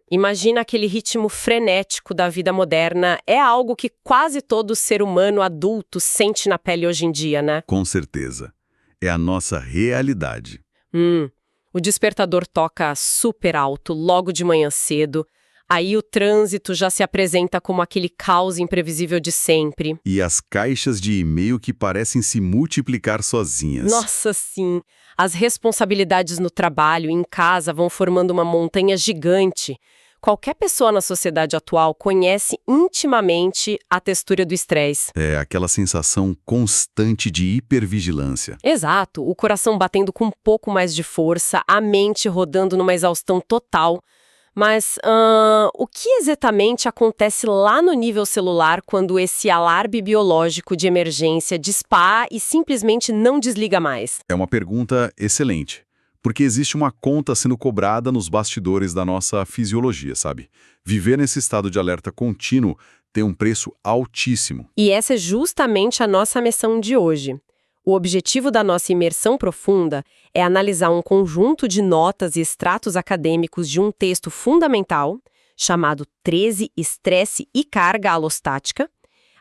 Imagina aquele ritmo frenético da vida moderna. É algo que quase todo ser humano adulto sente na pele hoje em dia, né? Com certeza. É a nossa realidade. O despertador toca super alto logo de manhã cedo. Aí o trânsito já se apresenta como aquele caos imprevisível de sempre. E as caixas de e-mail que parecem se multiplicar sozinhas. Nossa, sim! As responsabilidades no trabalho e em casa vão formando uma montanha gigante. Qualquer pessoa na sociedade atual conhece intimamente a textura do estresse. É aquela sensação constante de hipervigilância. Exato, o coração batendo com um pouco mais de força, a mente rodando numa exaustão total. Mas o que exatamente acontece lá no nível celular quando esse alarme biológico de emergência dispara e simplesmente não desliga mais? É uma pergunta excelente, porque existe uma conta sendo cobrada nos bastidores da nossa fisiologia, sabe? Viver nesse estado de alerta contínuo tem um preço altíssimo. E essa é justamente a nossa missão de hoje. O objetivo da nossa imersão profunda é analisar um conjunto de notas e extratos acadêmicos de um texto fundamental, chamado 13 Estresse e Carga Alostática.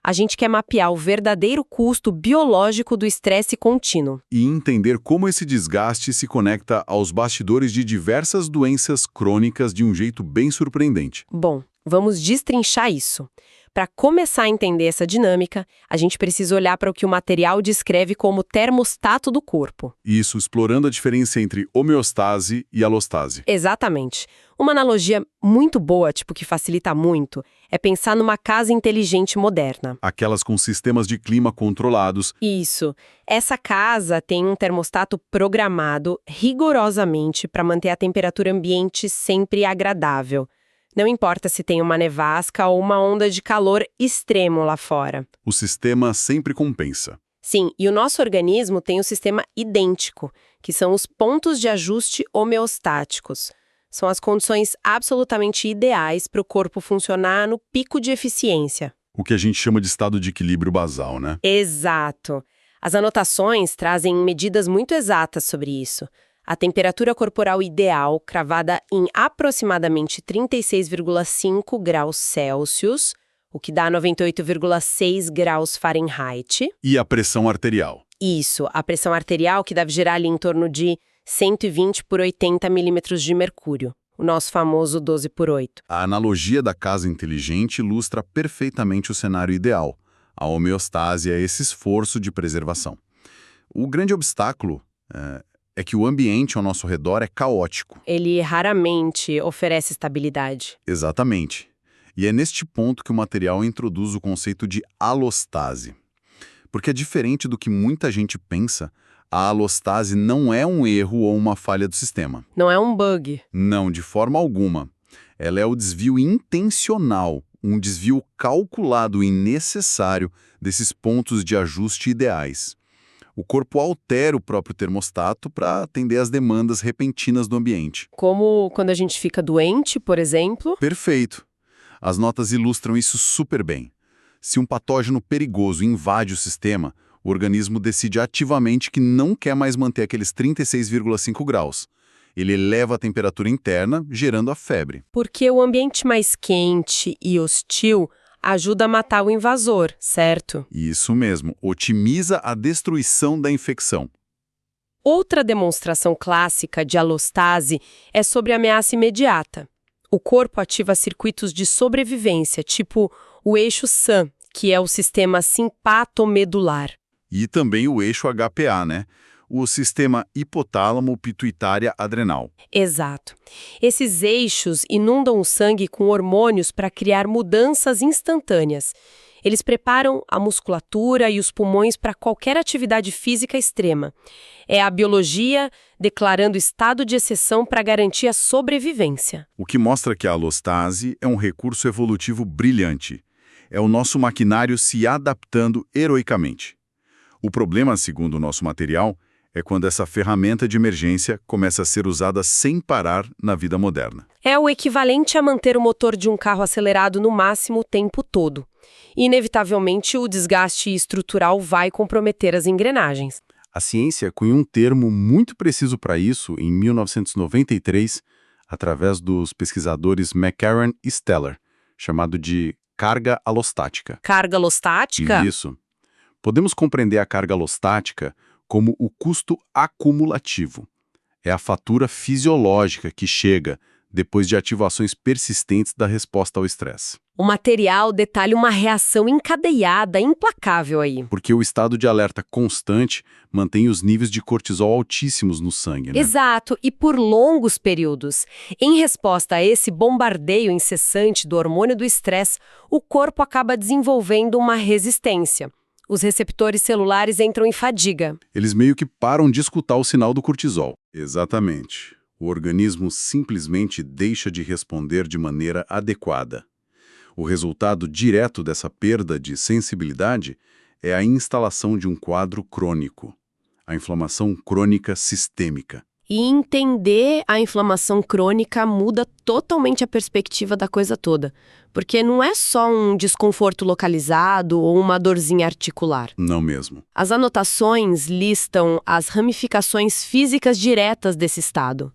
A gente quer mapear o verdadeiro custo biológico do estresse contínuo. E entender como esse desgaste se conecta aos bastidores de diversas doenças crônicas de um jeito bem surpreendente. Bom, vamos destrinchar isso. Para começar a entender essa dinâmica, a gente precisa olhar para o que o material descreve como termostato do corpo. Isso explorando a diferença entre homeostase e alostase. Exatamente. Uma analogia muito boa, que facilita muito, é pensar numa casa inteligente moderna. Aquelas com sistemas de clima controlados. Isso. Essa casa tem um termostato programado rigorosamente para manter a temperatura ambiente sempre agradável. Não importa se tem uma nevasca ou uma onda de calor extremo lá fora. O sistema sempre compensa. Sim, e o nosso organismo tem um sistema idêntico, que são os pontos de ajuste homeostáticos. São as condições absolutamente ideais para o corpo funcionar no pico de eficiência. O que a gente chama de estado de equilíbrio basal, né? Exato. As anotações trazem medidas muito exatas sobre isso. A temperatura corporal ideal, cravada em aproximadamente 36,5 graus Celsius, o que dá 98,6 graus Fahrenheit. E a pressão arterial? Isso, a pressão arterial que deve girar ali em torno de 120 por 80 milímetros de mercúrio, o nosso famoso 12 por 8. A analogia da casa inteligente ilustra perfeitamente o cenário ideal. A homeostase é esse esforço de preservação. O grande obstáculo é que o ambiente ao nosso redor é caótico. Ele raramente oferece estabilidade. Exatamente. E é neste ponto que o material introduz o conceito de alostase. Porque é diferente do que muita gente pensa, a alostase não é um erro ou uma falha do sistema. Não é um bug. Não, de forma alguma. Ela é o desvio intencional, um desvio calculado e necessário desses pontos de ajuste ideais. O corpo altera o próprio termostato para atender às demandas repentinas do ambiente. Como quando a gente fica doente, por exemplo. Perfeito. As notas ilustram isso super bem. Se um patógeno perigoso invade o sistema, o organismo decide ativamente que não quer mais manter aqueles 36,5 graus. Ele eleva a temperatura interna, gerando a febre. Porque o ambiente mais quente e hostil ajuda a matar o invasor, certo? Isso mesmo, otimiza a destruição da infecção. Outra demonstração clássica de alostase é sobre ameaça imediata. O corpo ativa circuitos de sobrevivência, tipo o eixo SAM, que é o sistema simpatomedular. E também o eixo HPA, né? O sistema hipotálamo-pituitária-adrenal. Exato. Esses eixos inundam o sangue com hormônios para criar mudanças instantâneas. Eles preparam a musculatura e os pulmões para qualquer atividade física extrema. É a biologia declarando estado de exceção para garantir a sobrevivência. O que mostra que a alostase é um recurso evolutivo brilhante. É o nosso maquinário se adaptando heroicamente. O problema, segundo o nosso material, é quando essa ferramenta de emergência começa a ser usada sem parar na vida moderna. É o equivalente a manter o motor de um carro acelerado no máximo o tempo todo. Inevitavelmente, o desgaste estrutural vai comprometer as engrenagens. A ciência cunhou um termo muito preciso para isso em 1993, através dos pesquisadores McCarran e Steller, chamado de carga alostática. Carga alostática? Isso. Podemos compreender a carga alostática como o custo acumulativo. É a fatura fisiológica que chega depois de ativações persistentes da resposta ao estresse. O material detalha uma reação encadeada, implacável aí. Porque o estado de alerta constante mantém os níveis de cortisol altíssimos no sangue, né? Exato, e por longos períodos. Em resposta a esse bombardeio incessante do hormônio do estresse, o corpo acaba desenvolvendo uma resistência. Os receptores celulares entram em fadiga. Eles meio que param de escutar o sinal do cortisol. Exatamente. O organismo simplesmente deixa de responder de maneira adequada. O resultado direto dessa perda de sensibilidade é a instalação de um quadro crônico, a inflamação crônica sistêmica. E entender a inflamação crônica muda totalmente a perspectiva da coisa toda, porque não é só um desconforto localizado ou uma dorzinha articular. Não mesmo. As anotações listam as ramificações físicas diretas desse estado.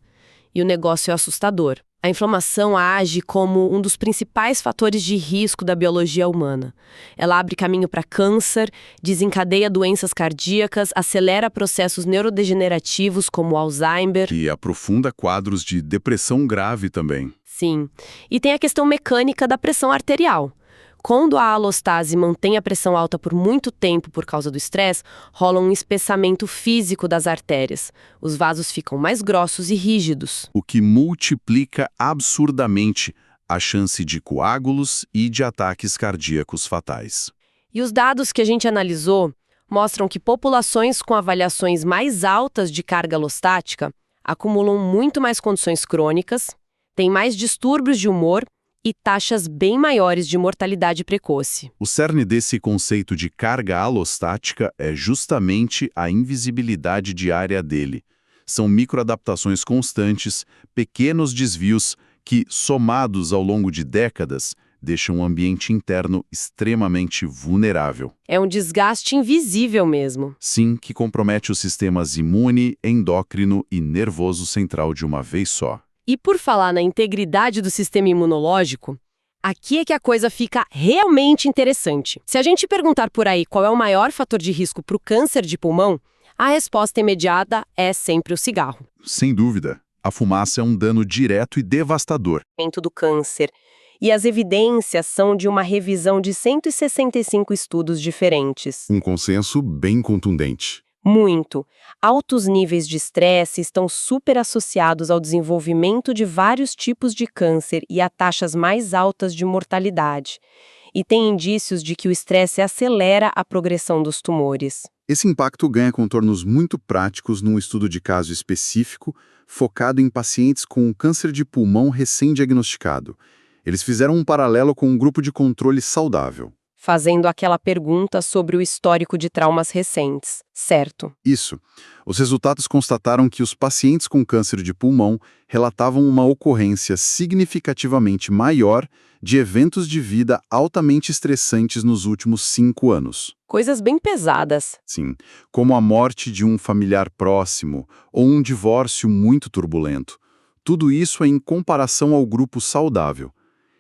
E o negócio é assustador. A inflamação age como um dos principais fatores de risco da biologia humana. Ela abre caminho para câncer, desencadeia doenças cardíacas, acelera processos neurodegenerativos como Alzheimer. E aprofunda quadros de depressão grave também. Sim. E tem a questão mecânica da pressão arterial. Quando a alostase mantém a pressão alta por muito tempo por causa do estresse, rola um espessamento físico das artérias. Os vasos ficam mais grossos e rígidos. O que multiplica absurdamente a chance de coágulos e de ataques cardíacos fatais. E os dados que a gente analisou mostram que populações com avaliações mais altas de carga alostática acumulam muito mais condições crônicas, têm mais distúrbios de humor e taxas bem maiores de mortalidade precoce. O cerne desse conceito de carga alostática é justamente a invisibilidade diária dele. São microadaptações constantes, pequenos desvios que, somados ao longo de décadas, deixam o ambiente interno extremamente vulnerável. É um desgaste invisível mesmo. Sim, que compromete os sistemas imune, endócrino e nervoso central de uma vez só. E por falar na integridade do sistema imunológico, aqui é que a coisa fica realmente interessante. Se a gente perguntar por aí qual é o maior fator de risco para o câncer de pulmão, a resposta imediata é sempre o cigarro. Sem dúvida, a fumaça é um dano direto e devastador. Do câncer. E as evidências são de uma revisão de 165 estudos diferentes. Um consenso bem contundente. Muito. Altos níveis de estresse estão super associados ao desenvolvimento de vários tipos de câncer e a taxas mais altas de mortalidade. E tem indícios de que o estresse acelera a progressão dos tumores. Esse impacto ganha contornos muito práticos num estudo de caso específico, focado em pacientes com câncer de pulmão recém-diagnosticado. Eles fizeram um paralelo com um grupo de controle saudável. Fazendo aquela pergunta sobre o histórico de traumas recentes, certo? Isso. Os resultados constataram que os pacientes com câncer de pulmão relatavam uma ocorrência significativamente maior de eventos de vida altamente estressantes nos últimos 5 anos. Coisas bem pesadas. Sim, como a morte de um familiar próximo ou um divórcio muito turbulento. Tudo isso é em comparação ao grupo saudável.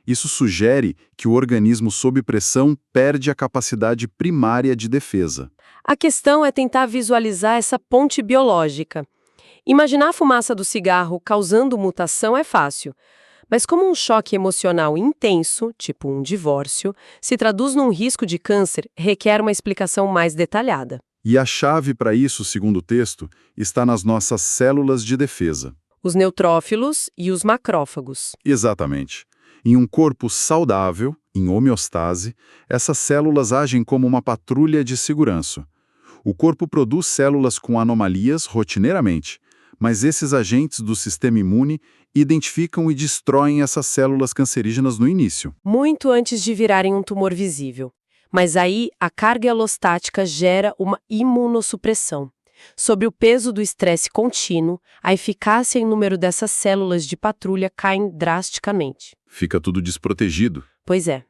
Isso sugere que o organismo sob pressão perde a capacidade primária de defesa. A questão é tentar visualizar essa ponte biológica. Imaginar a fumaça do cigarro causando mutação é fácil, mas como um choque emocional intenso, tipo um divórcio, se traduz num risco de câncer, requer uma explicação mais detalhada. E a chave para isso, segundo o texto, está nas nossas células de defesa. Os neutrófilos e os macrófagos. Exatamente. Em um corpo saudável, em homeostase, essas células agem como uma patrulha de segurança. O corpo produz células com anomalias rotineiramente, mas esses agentes do sistema imune identificam e destroem essas células cancerígenas no início. Muito antes de virarem um tumor visível. Mas aí, a carga alostática gera uma imunossupressão. Sob o peso do estresse contínuo, a eficácia e o número dessas células de patrulha caem drasticamente. Fica tudo desprotegido. Pois é.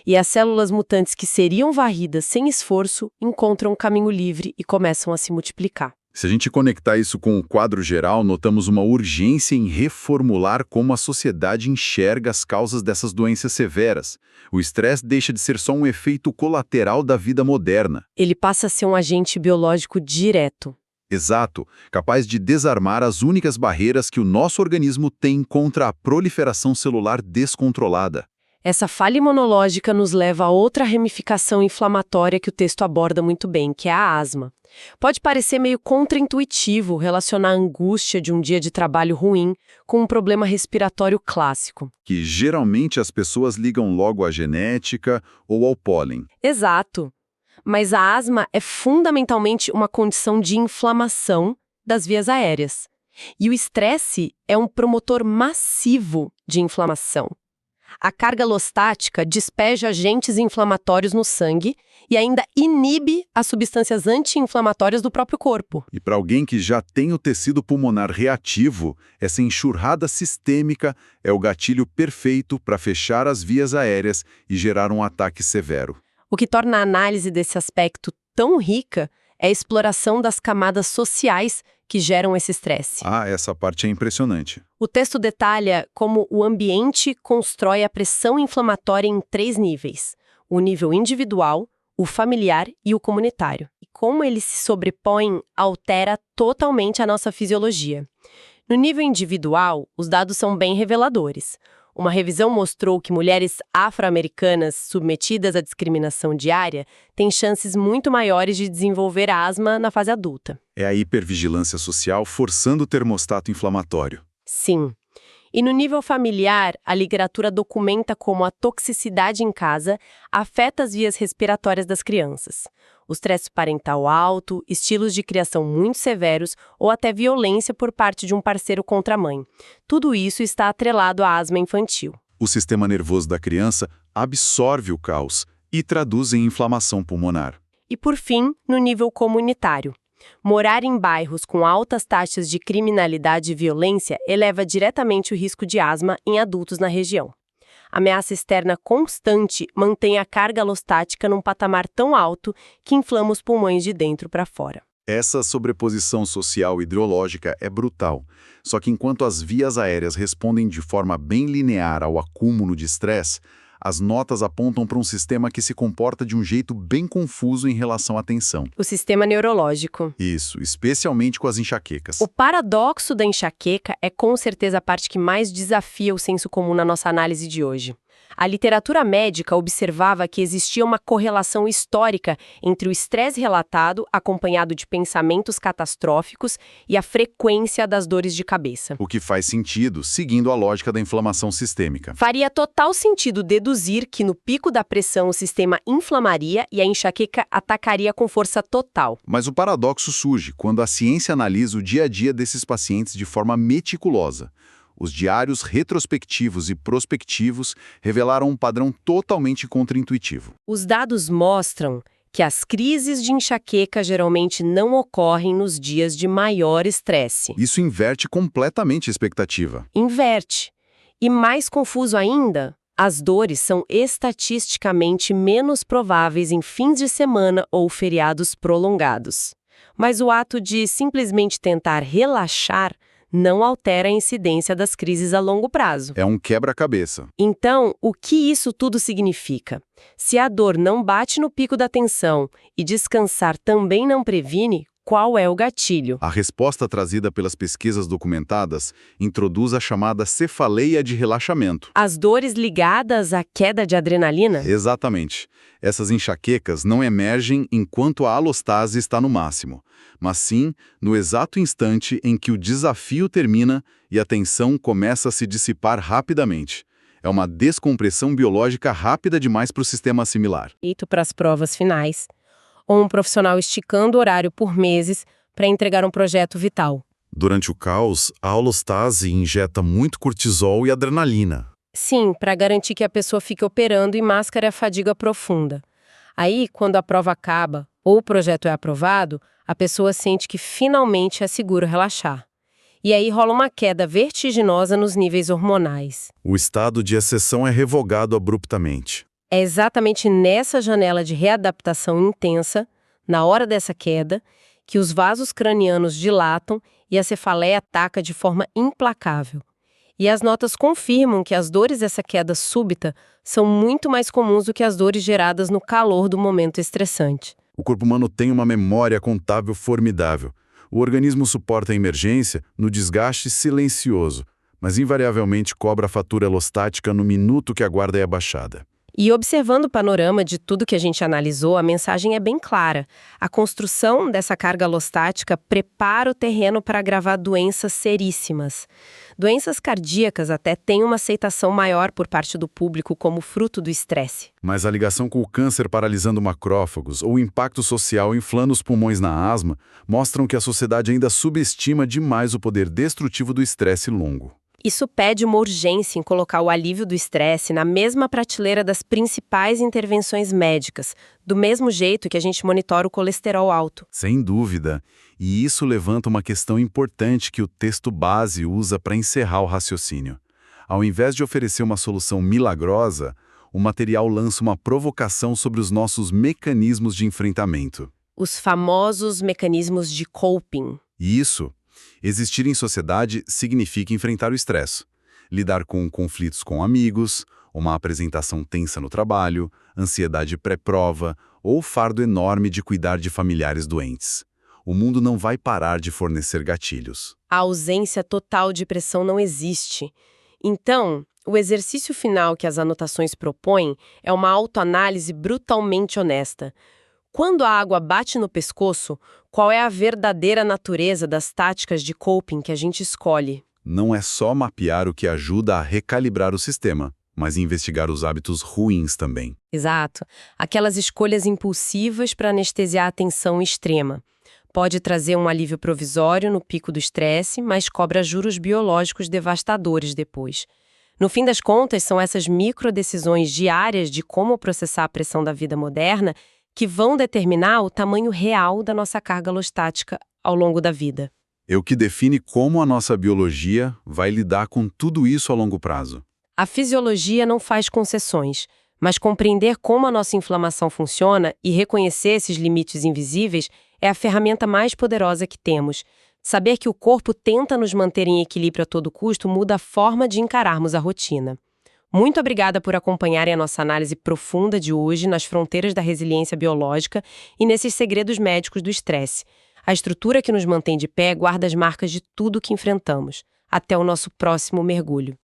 E as células mutantes que seriam varridas sem esforço encontram um caminho livre e começam a se multiplicar. Se a gente conectar isso com o quadro geral, notamos uma urgência em reformular como a sociedade enxerga as causas dessas doenças severas. O estresse deixa de ser só um efeito colateral da vida moderna. Ele passa a ser um agente biológico direto. Exato, capaz de desarmar as únicas barreiras que o nosso organismo tem contra a proliferação celular descontrolada. Essa falha imunológica nos leva a outra ramificação inflamatória que o texto aborda muito bem, que é a asma. Pode parecer meio contraintuitivo relacionar a angústia de um dia de trabalho ruim com um problema respiratório clássico. Que geralmente as pessoas ligam logo à genética ou ao pólen. Exato. Mas a asma é fundamentalmente uma condição de inflamação das vias aéreas. E o estresse é um promotor massivo de inflamação. A carga alostática despeja agentes inflamatórios no sangue e ainda inibe as substâncias anti-inflamatórias do próprio corpo. E para alguém que já tem o tecido pulmonar reativo, essa enxurrada sistêmica é o gatilho perfeito para fechar as vias aéreas e gerar um ataque severo. O que torna a análise desse aspecto tão rica é a exploração das camadas sociais que geram esse estresse. Ah, essa parte é impressionante. O texto detalha como o ambiente constrói a pressão inflamatória em 3 níveis: o nível individual, o familiar e o comunitário. E como eles se sobrepõem altera totalmente a nossa fisiologia. No nível individual, os dados são bem reveladores. Uma revisão mostrou que mulheres afro-americanas submetidas à discriminação diária têm chances muito maiores de desenvolver asma na fase adulta. É a hipervigilância social forçando o termostato inflamatório. Sim. E no nível familiar, a literatura documenta como a toxicidade em casa afeta as vias respiratórias das crianças. O estresse parental alto, estilos de criação muito severos ou até violência por parte de um parceiro contra a mãe. Tudo isso está atrelado à asma infantil. O sistema nervoso da criança absorve o caos e traduz em inflamação pulmonar. E por fim, no nível comunitário. Morar em bairros com altas taxas de criminalidade e violência eleva diretamente o risco de asma em adultos na região. A ameaça externa constante mantém a carga alostática num patamar tão alto que inflama os pulmões de dentro para fora. Essa sobreposição social e hidrológica é brutal. Só que enquanto as vias aéreas respondem de forma bem linear ao acúmulo de estresse, as notas apontam para um sistema que se comporta de um jeito bem confuso em relação à tensão. O sistema neurológico. Isso, especialmente com as enxaquecas. O paradoxo da enxaqueca é com certeza a parte que mais desafia o senso comum na nossa análise de hoje. A literatura médica observava que existia uma correlação histórica entre o estresse relatado, acompanhado de pensamentos catastróficos, e a frequência das dores de cabeça. O que faz sentido, seguindo a lógica da inflamação sistêmica. Faria total sentido deduzir que no pico da pressão o sistema inflamaria e a enxaqueca atacaria com força total. Mas o paradoxo surge quando a ciência analisa o dia a dia desses pacientes de forma meticulosa. Os diários retrospectivos e prospectivos revelaram um padrão totalmente contraintuitivo. Os dados mostram que as crises de enxaqueca geralmente não ocorrem nos dias de maior estresse. Isso inverte completamente a expectativa. Inverte. E mais confuso ainda, as dores são estatisticamente menos prováveis em fins de semana ou feriados prolongados. Mas o ato de simplesmente tentar relaxar não altera a incidência das crises a longo prazo. É um quebra-cabeça. Então, o que isso tudo significa? Se a dor não bate no pico da tensão e descansar também não previne, qual é o gatilho? A resposta trazida pelas pesquisas documentadas introduz a chamada cefaleia de relaxamento. As dores ligadas à queda de adrenalina? Exatamente. Essas enxaquecas não emergem enquanto a alostase está no máximo, mas sim no exato instante em que o desafio termina e a tensão começa a se dissipar rapidamente. É uma descompressão biológica rápida demais para o sistema assimilar. Feito para as provas finais. Ou um profissional esticando o horário por meses para entregar um projeto vital. Durante o caos, a alostase injeta muito cortisol e adrenalina. Sim, para garantir que a pessoa fique operando e mascare a fadiga profunda. Aí, quando a prova acaba ou o projeto é aprovado, a pessoa sente que finalmente é seguro relaxar. E aí rola uma queda vertiginosa nos níveis hormonais. O estado de exceção é revogado abruptamente. É exatamente nessa janela de readaptação intensa, na hora dessa queda, que os vasos cranianos dilatam e a cefaleia ataca de forma implacável. E as notas confirmam que as dores dessa queda súbita são muito mais comuns do que as dores geradas no calor do momento estressante. O corpo humano tem uma memória contábil formidável. O organismo suporta a emergência no desgaste silencioso, mas invariavelmente cobra a fatura elostática no minuto que a guarda é abaixada. E observando o panorama de tudo que a gente analisou, a mensagem é bem clara. A construção dessa carga alostática prepara o terreno para agravar doenças seríssimas. Doenças cardíacas até têm uma aceitação maior por parte do público como fruto do estresse. Mas a ligação com o câncer paralisando macrófagos ou o impacto social inflando os pulmões na asma mostram que a sociedade ainda subestima demais o poder destrutivo do estresse longo. Isso pede uma urgência em colocar o alívio do estresse na mesma prateleira das principais intervenções médicas, do mesmo jeito que a gente monitora o colesterol alto. Sem dúvida. E isso levanta uma questão importante que o texto base usa para encerrar o raciocínio. Ao invés de oferecer uma solução milagrosa, o material lança uma provocação sobre os nossos mecanismos de enfrentamento. Os famosos mecanismos de coping. E isso, existir em sociedade significa enfrentar o estresse, lidar com conflitos com amigos, uma apresentação tensa no trabalho, ansiedade pré-prova ou o fardo enorme de cuidar de familiares doentes. O mundo não vai parar de fornecer gatilhos. A ausência total de pressão não existe. Então, o exercício final que as anotações propõem é uma autoanálise brutalmente honesta. Quando a água bate no pescoço, qual é a verdadeira natureza das táticas de coping que a gente escolhe? Não é só mapear o que ajuda a recalibrar o sistema, mas investigar os hábitos ruins também. Exato. Aquelas escolhas impulsivas para anestesiar a tensão extrema. Pode trazer um alívio provisório no pico do estresse, mas cobra juros biológicos devastadores depois. No fim das contas, são essas microdecisões diárias de como processar a pressão da vida moderna que vão determinar o tamanho real da nossa carga alostática ao longo da vida. É o que define como a nossa biologia vai lidar com tudo isso a longo prazo. A fisiologia não faz concessões, mas compreender como a nossa inflamação funciona e reconhecer esses limites invisíveis é a ferramenta mais poderosa que temos. Saber que o corpo tenta nos manter em equilíbrio a todo custo muda a forma de encararmos a rotina. Muito obrigada por acompanharem a nossa análise profunda de hoje nas fronteiras da resiliência biológica e nesses segredos médicos do estresse. A estrutura que nos mantém de pé guarda as marcas de tudo que enfrentamos. Até o nosso próximo mergulho.